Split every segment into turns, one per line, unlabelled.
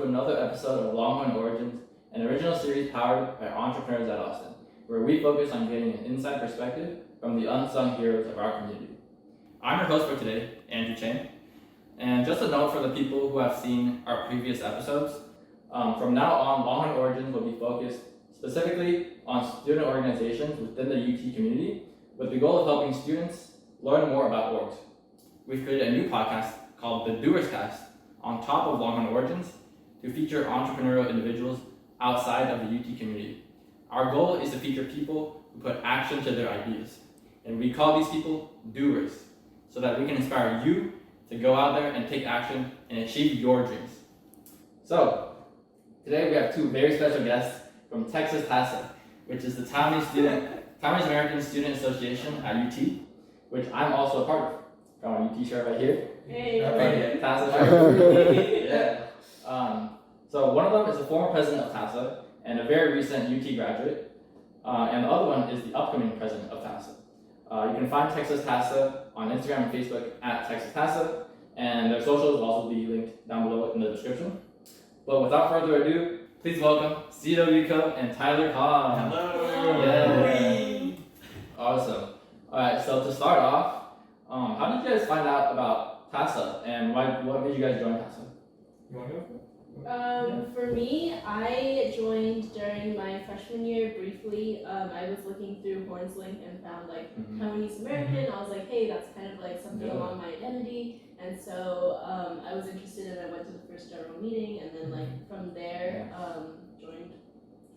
another episode of Longhorn Origins, an original series powered by entrepreneurs at Austin, where we focus on getting an inside perspective from the unsung heroes of our community. I'm your host for today, Andrew Chang, and just a note for the people who have seen our previous episodes, from now on, Longhorn Origins will be focused specifically on student organizations within the UT community, with the goal of helping students learn more about orgs. We've created a new podcast called The Doers Cast on top of Longhorn Origins to feature entrepreneurial individuals outside of the UT community. Our goal is to feature people who put action to their ideas, and we call these people doers, so that we can inspire you to go out there and take action and achieve your dreams. So, today we have two very special guests from Texas TASA, which is the Taiwanese American Student Association at UT, which I'm also a part of. Got my UT shirt right here.
Hey.
TASA shirt. Yeah. So one of them is the former president of TASA and a very recent UT graduate, and the other one is the upcoming president of TASA. You can find Texas TASA on Instagram and Facebook at Texas TASA, and their socials will also be linked down below in the description. But without further ado, please welcome CW Co and Tyler Kahn.
Hello.
Yeah. Awesome. All right. So to start off, how did you guys find out about TASA, and what made you guys join TASA?
You want to go?
For me, I joined during my freshman year briefly. I was looking through Horn's link and found Taiwanese American. I was like, hey, that's kind of like something along my identity. And so I was interested, and I went to the first general meeting, and then from there joined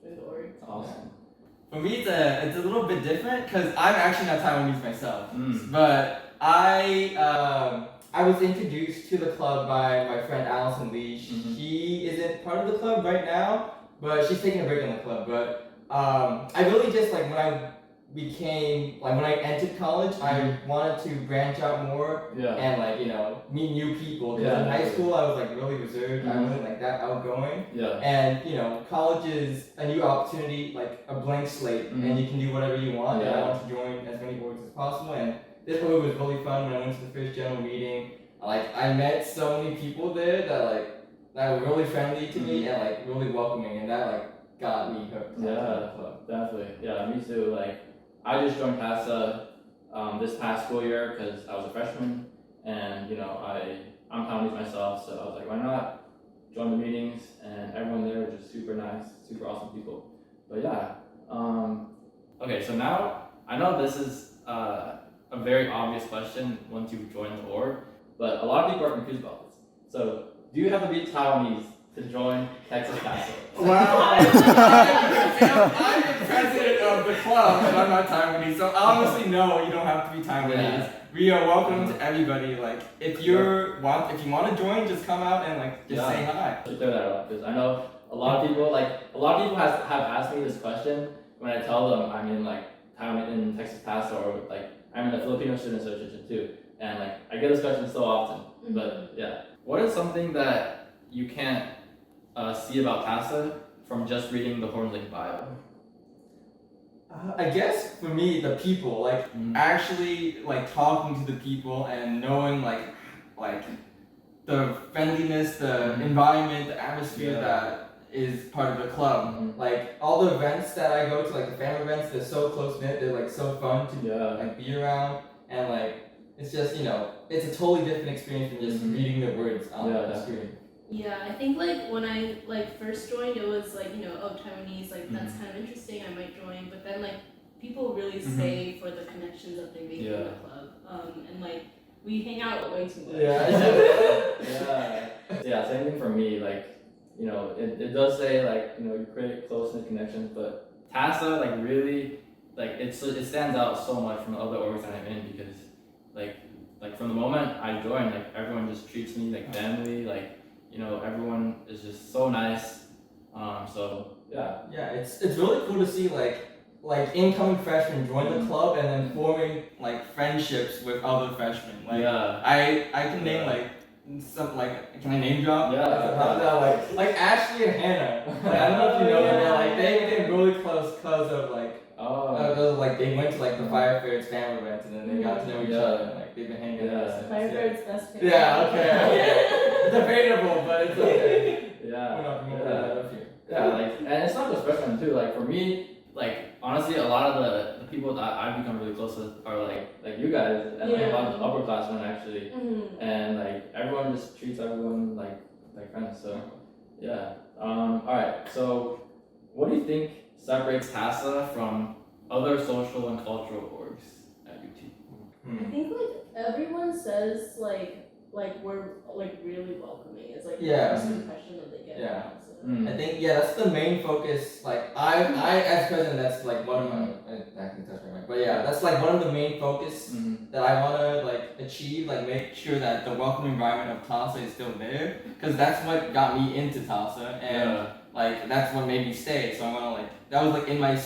the org.
Awesome.
For me, it's a little bit different because I'm actually not Taiwanese myself, but I was introduced to the club by my friend Allison Lee. She isn't part of the club right now, but she's taking a break in the club. But I really just when I entered college, I wanted to branch out more and meet new people. Because in high school, I was really reserved. I wasn't that outgoing. And college is a new opportunity, a blank slate, and you can do whatever you want. And I want to join as many orgs as possible. And this org was really fun. When I went to the first general meeting, I met so many people there that were really friendly to me and really welcoming, and that got me hooked.
Yeah, definitely. Yeah, me too. I just joined TASA this past school year because I was a freshman, and I'm Taiwanese myself, so I was like, why not join the meetings? And everyone there was just super nice, super awesome people. But yeah, okay. So now I know this is a very obvious question once you've joined the org, but a lot of people are confused about this. So, do you have to be Taiwanese to join Texas TASA?
Wow! I'm the president of the club, and I'm not Taiwanese, so honestly, no, you don't have to be Taiwanese.
Yeah.
We are welcome to everybody. If you want to join, just come out and just say hi.
To clear that up, because I know a lot of people have asked me this question when I tell them I'm in Taiwan in Texas TASA, or I'm in the Filipino Student Association too, and I get this question so often. But yeah, what is something that you can't see about TASA from just reading the Hornlink bio?
I guess for me, the people, actually talking to the people and knowing the friendliness, the environment, the atmosphere that is part of the club. All the events that I go to, the family events, they're so close knit. They're so fun to be around, and it's just it's a totally different experience from just reading the words on the screen.
Yeah, I think when I first joined, it was Taiwanese, that's kind of interesting, I might join. But then people really stay for the connections that they make in the club, and we hang out way too much.
Yeah, same thing for me. It does say you create close-knit connections, but TASA really it stands out so much from the other orgs that I'm in, because from the moment I joined, everyone just treats me like family. Everyone is just so nice. So yeah. Yeah,
it's really cool to see incoming freshmen join the club and then forming friendships with other freshmen. I can name some can I name drop?
Yeah.
Ashley and Hannah. I don't know if you know them. They became really close because of they went to the Fire Ferret's family events, and then they got to know each other, and they've been hanging out.
Fire Ferret's best pick.
Yeah, okay. Debatable, but it's okay.
Yeah, Yeah.
You won't bring that up here.
Yeah, like, and it's not just freshmen too. Like for me, like honestly, a lot of the people that I've become really close with are like you guys, and like a lot of upperclassmen actually, and like everyone just treats everyone like friends. So yeah. All right. So what do you think separates TASA from other social and cultural orgs at UT?
I think like everyone says like we're like really welcoming. It's like the
Yeah.
first impression that they get.
Yeah.
So.
I think that's the main focus. Like I as president, that's like one of my. I can touch my mic, but yeah, that's like one of the main focus that I wanna like achieve. Like make sure that the welcoming environment of TASA is still there, because that's what got me into TASA, and like that's what made me stay. So I wanna like that was like in my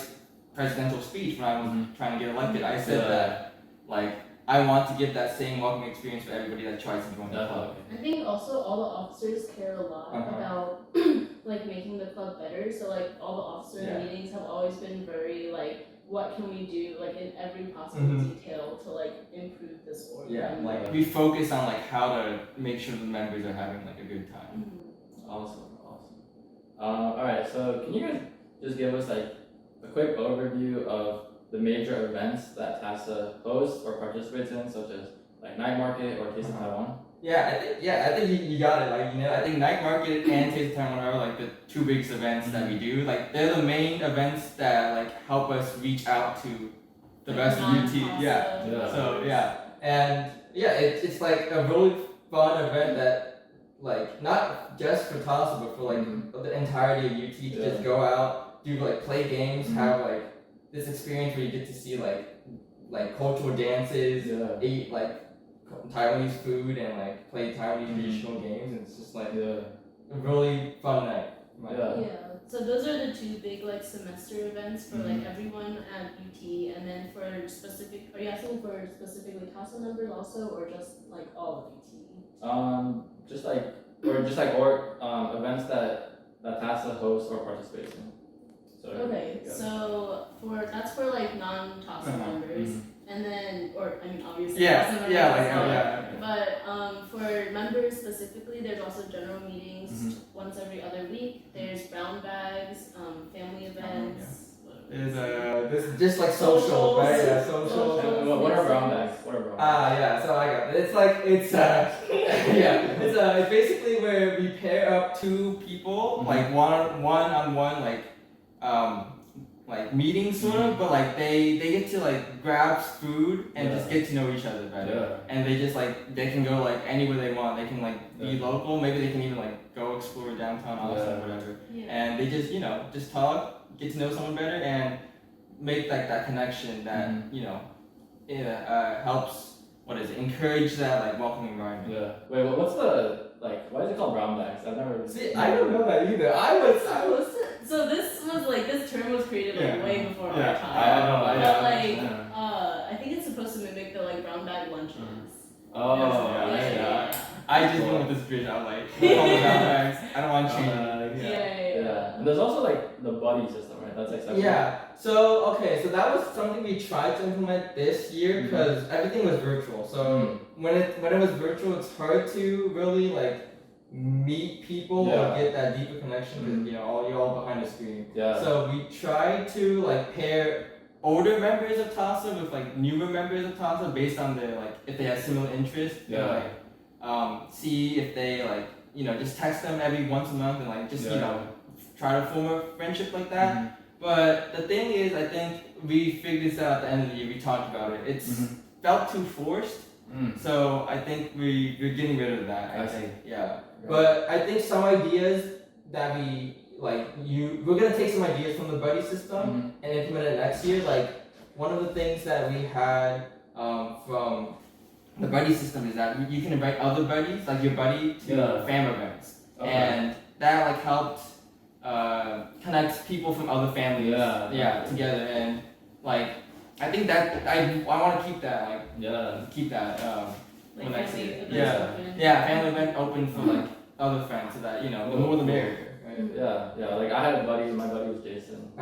presidential speech when I was trying to get elected. I said that like I want to give that same welcoming experience for everybody that tries to join the club.
I think also all the officers care a lot about like making the club better. So like all the officer meetings have always been very like, what can we do like in every possible detail to like improve this org.
Yeah, like we focus on like how to make sure the members are having like a good time.
Awesome. All right. So can you guys just give us like a quick overview of the major events that TASA hosts or participates in, such as like Night Market or Taste of Taiwan?
I think you got it. Like I think Night Market and Taste of Taiwan are like the two biggest events that we do. Like they're the main events that like help us reach out to the rest of UT. So and it's like a really fun event that like not just for TASA but for like the entirety of UT to just go out, do like play games, have like this experience where you get to see like cultural dances, eat like Taiwanese food, and like play Taiwanese traditional games, and it's just like a really fun night.
So those are the two big like semester events for like everyone at UT, and then for specific, are you asking for specifically TASA members also, or just like all of UT?
Just like events that TASA hosts or participates in.
So that's for like non-TASA members, and then obviously
TASA members
but for members specifically, there's also general meetings once every other week. There's brown bags, family events.
There's just like social, right? Yeah, social.
What are brown bags?
So I got it. It's like it's basically where we pair up two people, like one-on-one, like meetings sort of, but like they get to like grab food and just get to know each other better. And they just like they can go like anywhere they want. They can like be local. Maybe they can even like go explore downtown Austin or whatever. And they just just talk, get to know someone better, and make like that connection that helps. Encourage that like welcoming environment.
Wait, what's the why is it called brown bags? I've never
See, I don't know that either. I was
So this term was created like way before our time.
I know.
I think it's supposed to mimic the like brown bag lunches.
I just went with this bridge. I'm like, call the brown bags. I don't want change.
And there's also like the buddy system, right? That's like separate.
So that was something we tried to implement this year because everything was virtual. So when it was virtual, it's hard to really like meet people or get that deeper connection because you're all behind the screen. So we tried to like pair older members of TASA with like newer members of TASA based on their like if they have similar interests. See if they like just text them every once a month and like just try to form a friendship like that. But the thing is, I think we figured this out at the end of the year. We talked about it. It's felt too forced. So I think we're getting rid of that. I think. But I think some ideas that we're gonna take some ideas from the buddy system and implement it next year. Like one of the things that we had from the buddy system is that you can invite other buddies, like your buddy, to fam events, and that like helped connect people from other families together, and like I think that I want to keep that
Like family events open.
Family event open for like other friends, so that the more the merrier. Right?
Like I had a buddy. My buddy was Jason.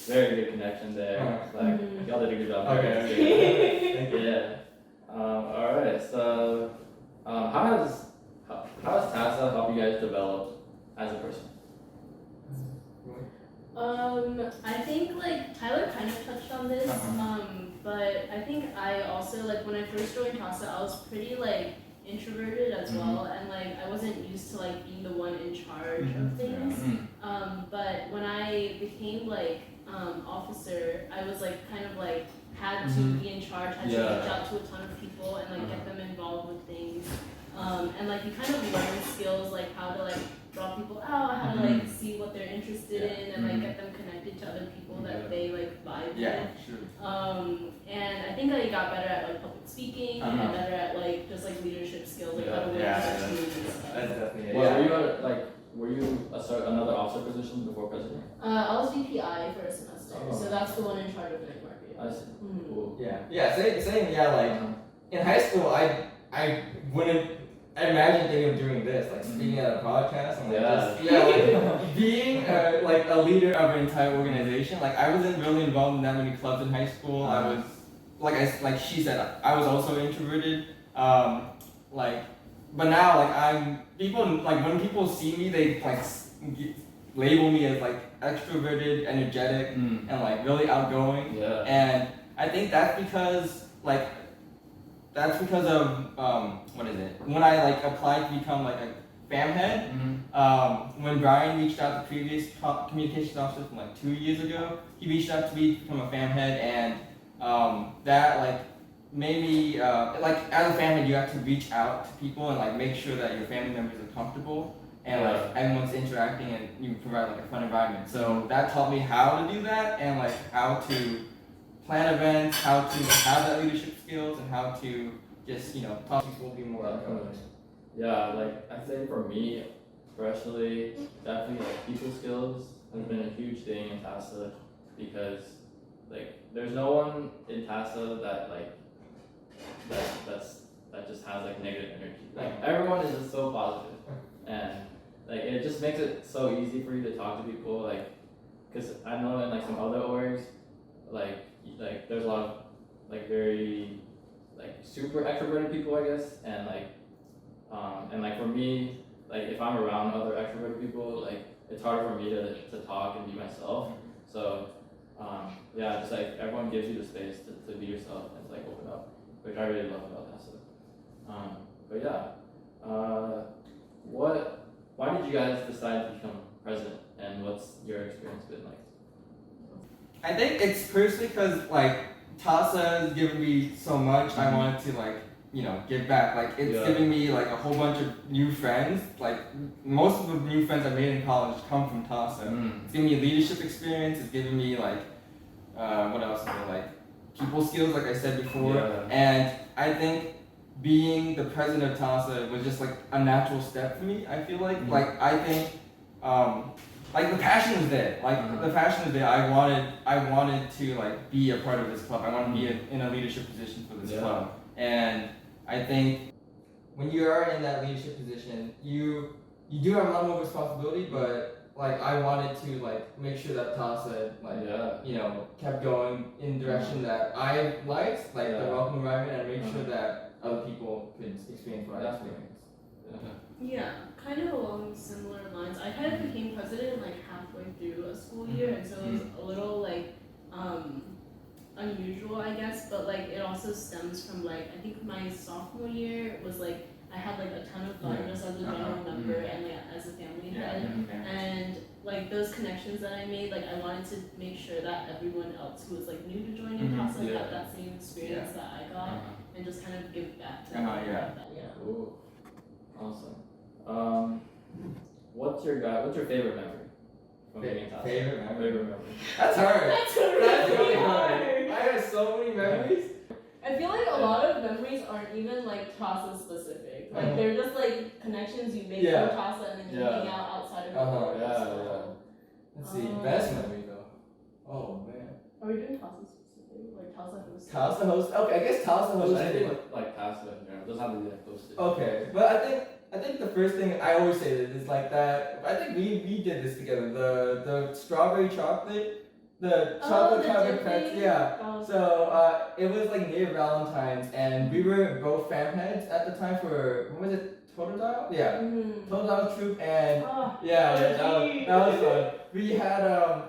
Very good connection there. Like y'all did a good job. All right. So, how has TASA helped you guys develop as a
I think like Tyler kind of touched on this,
Uh-huh.
but I think I also like when I first joined TASA, I was pretty like introverted as well, and like I wasn't used to like being the one in charge of things. But when I became like officer, I was like kind of like had to be in charge, had to reach out to a ton of people and like get them involved with things. And like you kind of learn skills like how to like draw people out, how to like see what they're interested in, and like get them connected to other people that they like vibe with.
Sure.
And I think I got better at like public speaking and better at like just like leadership skills, like how to work with teams and stuff.
That's definitely it.
Well, were you another officer position before president?
I was VPI for a semester, so that's the one in charge of night market.
I see. Cool.
Yeah. Same. Yeah, like in high school, I wouldn't imagine thinking of doing this, like speaking at a podcast and like being like a leader of an entire organization. Like I wasn't really involved in that many clubs in high school. I was like she said, I was also introverted. But now like when people see me, they like label me as like extroverted, energetic, and like really outgoing. Yeah. And I think that's because of what is it? When I like applied to become like a fam head, when Brian reached out, the previous communications officer from like 2 years ago, he reached out to me to become a fam head, and that like made me like as a fam head you have to reach out to people and like make sure that your family members are comfortable and like everyone's interacting and you provide like a fun environment. So that taught me how to do that and like how to plan events, how to have that leadership skills, and how to just talk to people, be more outgoing.
Yeah, like I say for me, personally, definitely like people skills has been a huge thing in TASA because like there's no one in TASA that just has like negative energy. Like everyone is just so positive, and like it just makes it so easy for you to talk to people. Like, cause I know in like some other orgs, like there's a lot of like very like super extroverted people, I guess, and like for me, like if I'm around other extroverted people, like it's harder for me to talk and be myself. So yeah, just like everyone gives you the space to be yourself and to like open up, which I really love about that stuff. But yeah, why did you guys decide to become president, and what's your experience been like?
I think it's personally because like TASA has given me so much. I wanted to like give back. Like it's giving me like a whole bunch of new friends. Like most of the new friends I made in college come from TASA. It's giving me leadership experience. It's giving me like what else is it, like people skills, like I said before. And I think being the president of TASA was just like a natural step for me. I feel like I think like the passion was there. Like the passion was there. I wanted to like be a part of this club. I want to be in a leadership position for this club. And I think when you are in that leadership position, you do have a lot more responsibility, but like I wanted to like make sure that TASA kept going in the direction that I liked, like the welcome environment, and make sure that other people could experience what I experienced.
Yeah, kind of along similar lines. I kind of became president like halfway through a school year, and so it was a little like unusual, I guess. But like it also stems from like I think my sophomore year was like I had like a ton of fun just as a general member and like as a family head, and like those connections that I made, like I wanted to make sure that everyone else who was like new to joining TASA got that same experience that I got, and just kind of give back to them.
Cool. Awesome. What's your favorite memory from being in TASA? Favorite memory.
That's hard.
That's really hard.
I have so many memories.
I feel like a lot of memories aren't even like TASA specific. Like they're just like connections you make from TASA and then you hang out outside of it.
Let's see. Best memory though. Oh man.
Are we doing TASA specific? Like TASA host?
TASA host. Okay, I guess TASA host.
Anything with like TASA in general. Doesn't have to be like hosted.
Okay, but I think the first thing I always say this is like that. I think we did this together. The strawberry chocolate. The chocolate covered pretzel, So it was like near Valentine's, and we were both fam heads at the time for what was it, Totodile? Yeah.
Mm-hmm.
Totodile troop and
Oh,
that was fun. We had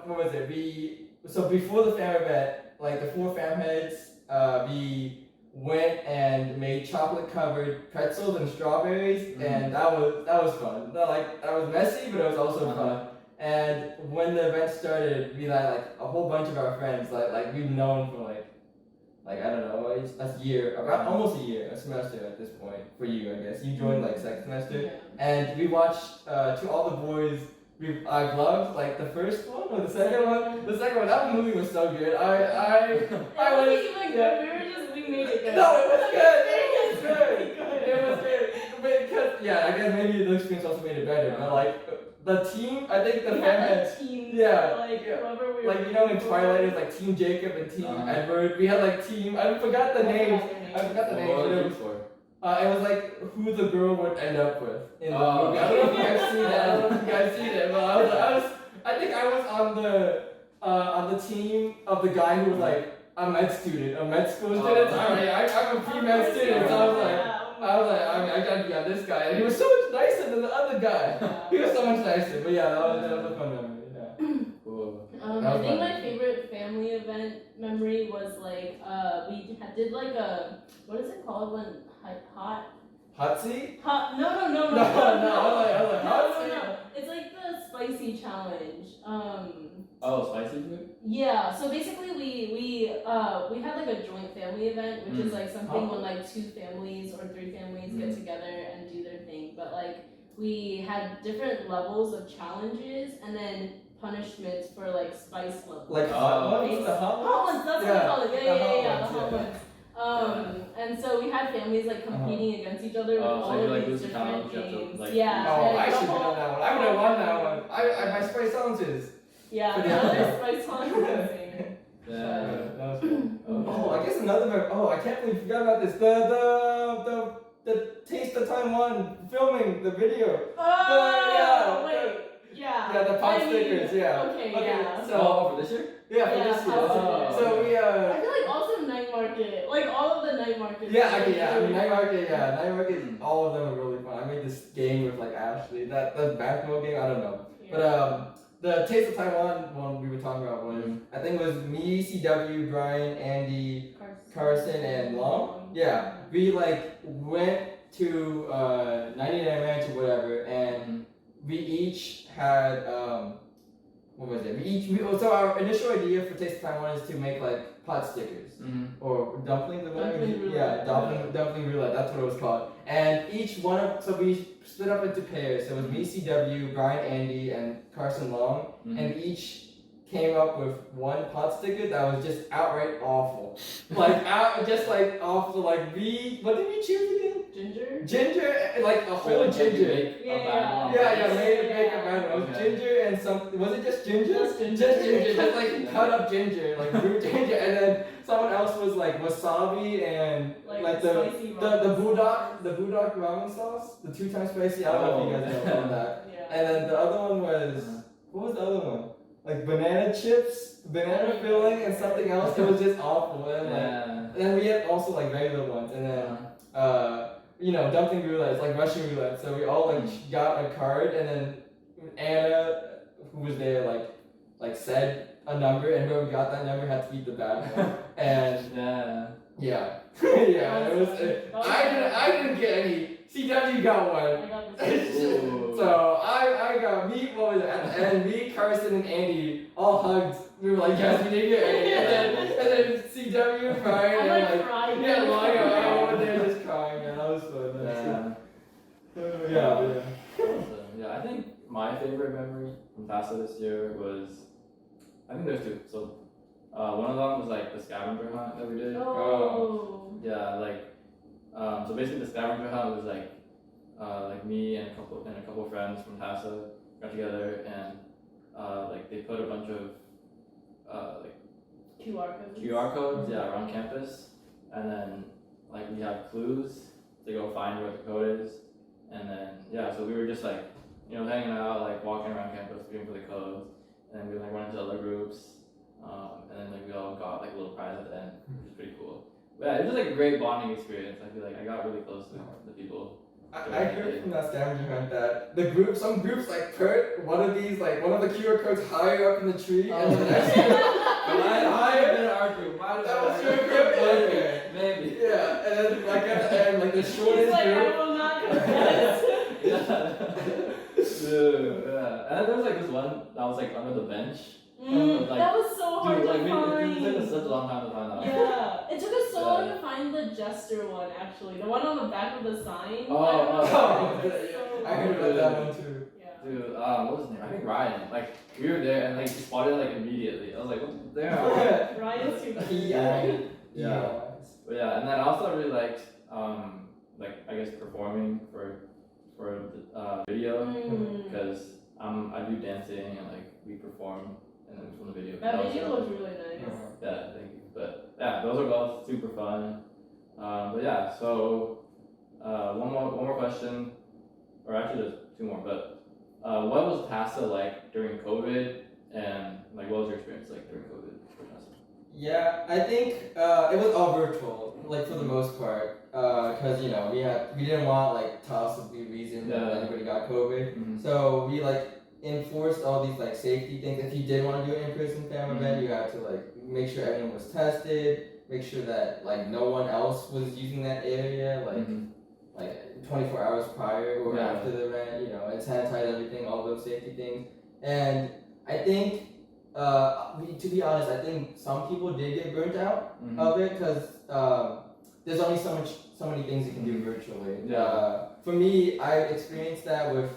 what was it? So before the fam event, like the 4 fam heads, we went and made chocolate covered pretzels and strawberries, and that was fun. That was messy, but it was also fun. And when the event started, we had like a whole bunch of our friends like we've known for like I don't know, a year, about almost a year, a semester at this point for you, I guess. You joined like second semester,
Yeah.
and we watched To All the Boys. I vlogged like the first one or the second one. The second one, that movie was so good. I was.
Yeah. We made it good.
No, it was good. It was good. It was good. Because I guess maybe the experience also made it better. But like the team, I think the
we
fam
had
had.
teams.
Yeah.
Like whoever we were.
Like in Twilight, it's like Team Jacob and Team Edward. We had like team. I forgot the names. I forgot the names.
What
But
was
it
it
was,
for?
it was like who the girl would end up with in the movie. I don't know if you guys seen that. I don't know if you guys seen it, but I think I was on the team of the guy who was like a med student, a med school student. I'm a pre-med student, so I was like, I gotta be on this guy. And he was so much nicer than the other guy. He was so much nicer. But yeah, that was a fun memory. Yeah.
Cool.
I think my favorite family event memory was like did like a what is it called when
Hot seat?
no.
No, I was like hot seat.
No. It's like the spicy challenge.
Oh, spicy food?
Yeah, so basically we had like a joint family event, which is like something when like 2 families or 3 families get together and do their thing. But like we had different levels of challenges and then punishments for like spice levels.
Like hot ones? The hot
Hot ones, that's what we call it. Yeah, the hot
ones.
ones. And so we had families like competing against each other with all
so you,
of
like,
these
lose the
different
challenge, you have to,
games.
like,
Yeah.
Oh, I
and
should
the
have
whole-
done that one. I would have won that one. I my spice challenges.
Yeah,
Pretty
the
hard.
spice challenge.
Yeah.
That was cool.
Okay.
Oh, I guess another. Oh, I can't believe you forgot about this. The Taste of Taiwan filming the video.
Oh, wait. Yeah.
Yeah, the pot
I mean,
stickers. Yeah.
Okay, yeah.
So
for this year?
yeah, for
Yeah,
this year.
pot
stickers.
So we
I feel like also night market, like all of the night markets.
Yeah, okay, yeah. I mean, night market. All of them are really fun. I made this game with like Ashley. That basketball game. I don't know.
Yeah.
But the Taste of Taiwan one we were talking about was I think it was me, CW, Brian, Andy, Carson, and Long. Yeah, we like went to 99 Ranch or whatever, and we each had what was it? So our initial idea for Taste of Taiwan is to make like pot stickers or dumplings or whatever.
Dumpling roulette.
Yeah, dumpling roulette. That's what it was called. And each one of so we split up into pairs. So it was me, CW, Brian, Andy, and Carson Long, and we each came up with one pot sticker that was just outright awful. Just like awful. Like what did we choose again? Ginger, like a whole ginger.
Yeah.
Make a bad one. It was ginger and some. Was it just ginger?
Just ginger.
Just ginger. Just like cut up ginger, like root ginger, and then someone else was like wasabi and like the bulldog ramen sauce, the 2 times spicy. I don't know if you guys know about that.
Yeah.
And then the other one was what was the other one? Like banana chips, banana filling, and something else. It was just awful. And and then we had also like very little ones, and then dumpling roulette. It's like Russian roulette. So we all like got a card, and then Anna, who was there, like said a number, and whoever got that number had to eat the bad one. And yeah, it was. I didn't get any. CW got one.
I got this.
So I got me. What was it? And me, Carson, and Andy all hugged. We were like, yes, we did get any. And then CW, Brian,
I'm
and
like crying.
and they're just crying. Man, that was fun.
Yeah, I think my favorite memory from TASA this year was, I think there's 2. So one of them was like the scavenger hunt that we did.
Oh.
Yeah, so basically the scavenger hunt was like me and a couple of friends from TASA got together and they put a bunch of QR codes around campus, and then we have clues to go find where the code is, and then so we were just hanging out, walking around campus looking for the codes, and we went into other groups, and then we all got a little prize at the end, which was pretty cool. But yeah, it was just a great bonding experience. I feel like I got really close to the people
I heard from that scavenger hunt that some groups like put one of the QR codes higher up in the tree, and the next one higher than our group. That was your group? Okay.
Maybe.
Yeah, and then like at the end, like the
He's
shortest
like,
group.
I will not confess.
Dude, yeah. And then there was like this one that was like under the bench. Like,
That was so hard
Dude, like
to find.
it took us such a long time to find out.
Yeah, it took us so long to find the jester one actually. The one on the back of the sign.
Oh,
I heard about that one too.
Yeah.
Dude, what was his name? I think Ryan. Like we were there and like he spotted it like immediately. I was like, what the damn.
Ryan's too good.
Yeah. But yeah, and then I also really liked like I guess performing for video because I do dancing and like we perform and then from the video.
That
was
video
really-
was really nice.
Yeah, thank you. But yeah, those are both super fun. But yeah, so one more question, or actually there's two more. But what was TASA like during COVID, and like what was your experience like during COVID for TASA?
Yeah, I think it was all virtual, like for the most part, because you know we didn't want like TASA to be the reason that anybody got COVID, so we like enforced all these like safety things. If you did want to do an in-person fam event, you had to like make sure everyone was tested, make sure that like no one else was using that area, like 24 hours prior or after the event, you know, and sanitize everything, all those safety things. And I think, to be honest, I think some people did get burnt out of it because there's only so many things you can do virtually. For me, I experienced that with.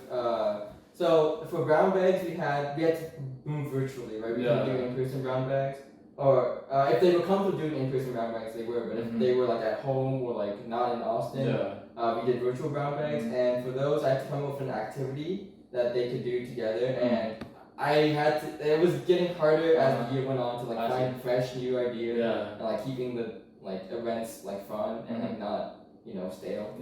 So for brown bags, we had to move virtually, right? We couldn't do in-person brown bags, or if they were comfortable doing in-person brown bags, they were. But if they were like at home or like not in Austin, we did virtual brown bags. And for those, I had to come up with an activity that they could do together. And I had to. It was getting harder as the year went on to like find fresh new ideas and like keeping the like events like fun and like not stale.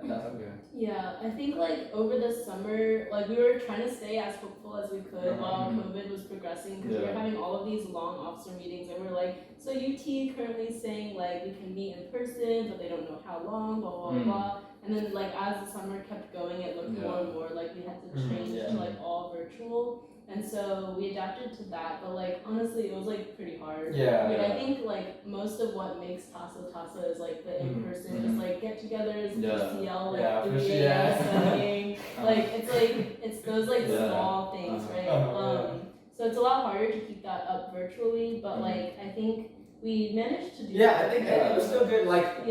That's okay.
Yeah, I think like over the summer, like we were trying to stay as hopeful as we could while COVID was progressing because we were having all of these long officer meetings and we're like, so UT currently saying like we can meet in person, but they don't know how long, blah blah blah. And then like as the summer kept going, it looked more and more like we had to change to like all virtual. And so we adapted to that, but like honestly, it was like pretty hard. I think like most of what makes TASA is like the in-person, just like get-togethers, PCL, like 3 a.m. studying. Like it's those like small things, right? So it's a lot harder to keep that up virtually, but like I think we managed to do.
I think it was still good. Like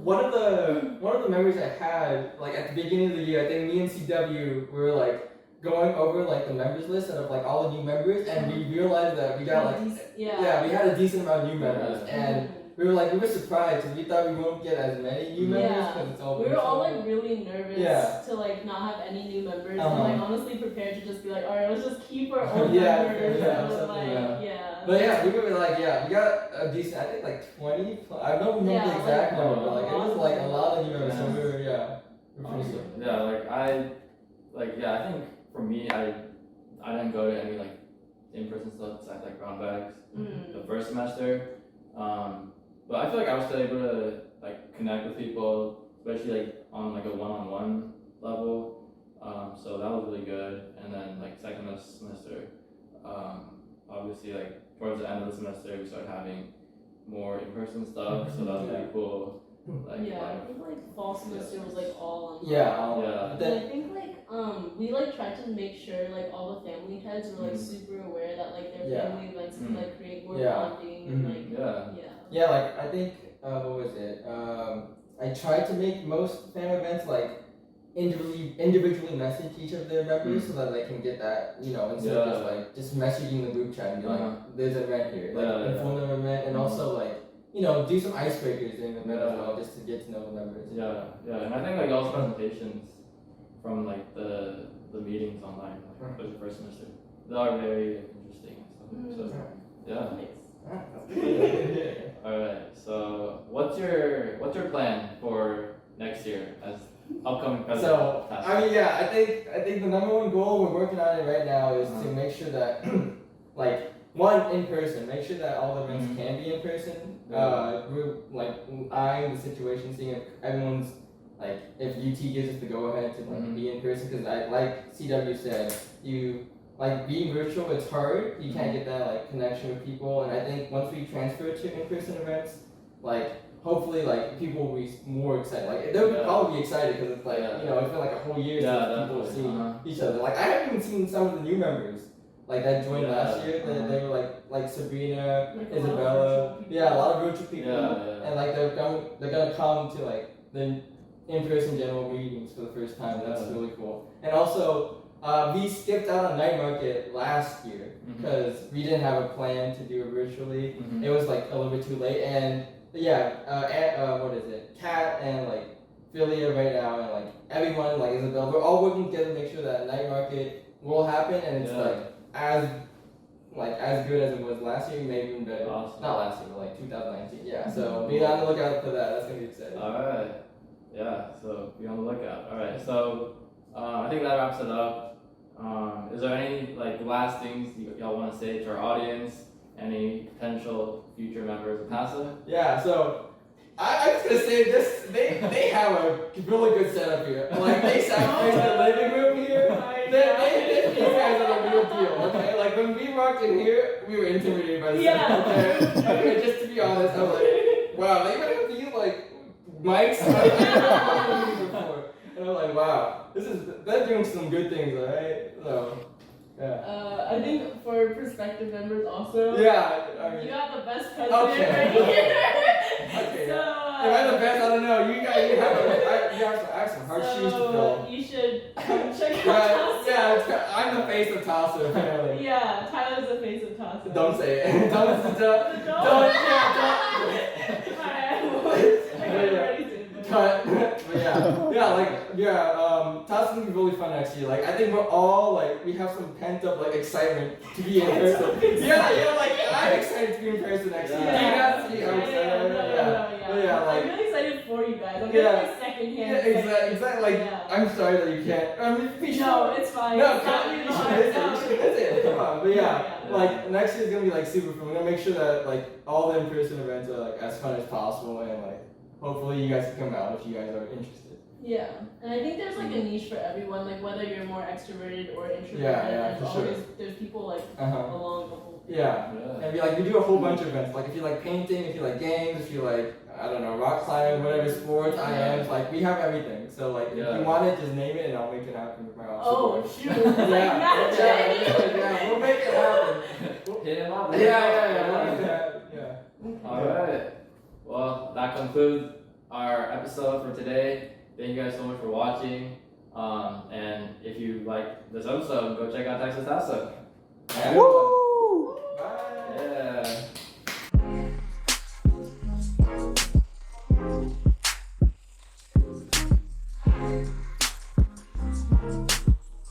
one of the memories I had like at the beginning of the year, I think me and CW were like going over like the members list of like all the new members, and we realized that we got like we had a decent amount of new members, and we were surprised because we thought we won't get as many new members because it's all.
We were all like really nervous to like not have any new members, and like honestly prepared to just be like, all right, let's just keep our own members. But
we were like, we got a decent. I think like 20. I don't remember the exact number, but like it was like a lot of new members. So we were pretty good.
I think. For me, I didn't go to any like in-person stuff besides like brown bags the first semester, but I feel like I was still able to like connect with people, especially like on like a one-on-one level. So that was really good. And then like second semester, obviously like towards the end of the semester we started having more in-person stuff, so that was really cool.
I think like fall semester was like all on.
But
I think like we like tried to make sure like all the family heads were like super aware that like their family events could like create more bonding and like
like I think what was it? I tried to make most fan events like individually message each of their members so that they can get that, instead of just messaging the group chat and be like, there's an event here, like inform them of the event, and also like do some icebreakers during the event as well, just to get to know the members.
And I think like those presentations from like the meetings online, like for the first semester, they are very interesting and stuff. Alright, so what's your plan for next year as upcoming president?
So I think the number one goal we're working on it right now is to make sure that like one in person, make sure that all the events can be in person. We're like eyeing the situation, seeing if everyone's like if UT gives us the go ahead to like be in person, because I like CW said, you like being virtual, it's hard. You can't get that like connection with people, and I think once we transfer to in-person events, like hopefully like people will be more excited. Like they'll probably be excited because it's like you know it's been like a whole year since people have seen each other. Like I haven't even seen some of the new members like that joined last year. They were like Sabrina, Isabella, a lot of virtual people, and like they're gonna come to like the in-person general meetings for the first time. That's really cool. And also, we skipped out on night market last year because we didn't have a plan to do it virtually. It was like a little bit too late. And what is it? Kat and like Philia right now, and like everyone, like Isabel, we're all working together to make sure that night market will happen, and it's as good as it was last year, maybe even better.
Awesome.
Not last year, but like 2019. Yeah. So be on the lookout for that. That's gonna be exciting.
All right. Yeah. So be on the lookout. All right. So I think that wraps it up. Is there any like last things y'all want to say to our audience? Any potential future members of TASA?
Yeah. So I was gonna say this. They have a really good setup here. Like they sacrificed the living room here. These guys are the real deal. Okay. Like when we walked in here, we were intimidated by the setup. Okay. Just to be honest, I was like, wow. They even have these like mics. Before. And I'm like, wow. They're doing some good things, alright? So. Yeah.
I think for prospective members also.
Yeah, I mean.
You got the best president right here.
Okay.
So,
am I the best? I don't know. You have some hard shoes to fill.
You should come check out TASA.
Yeah, I'm the face of TASA apparently.
Yeah, Tyler's the face of TASA.
Don't say it. don't. Cut. TASA's gonna be really fun next year. Like I think we're all like we have some pent up like excitement to be in person. Like I'm excited to be in person next year. Do you not see how excited I am? Yeah, like
I'm really excited for you guys. I'm getting my second hand.
Exactly. Like I'm sorry that you can't. I mean,
it's fine.
No,
you
should visit. Come on, but like next year's gonna be like super fun. We're gonna make sure that like all the in-person events are like as fun as possible, and like hopefully you guys can come out if you guys are interested.
Yeah, and I think there's like a niche for everyone, like whether you're more extroverted or introverted. There's people like along the whole thing. And we do a whole bunch of events. Like if you like painting, if you like games, if you like I don't know, rock climbing, whatever sports, IMs, like we have everything. So like if you want it, just name it and I'll make it happen with my office. Oh shoot! We'll
make it happen.
Hit him up.
Yeah.
All right. Well, that concludes our episode for today. Thank you guys so much for watching. And if you like this episode, go check out Texas TASA.
Woo!
Yeah.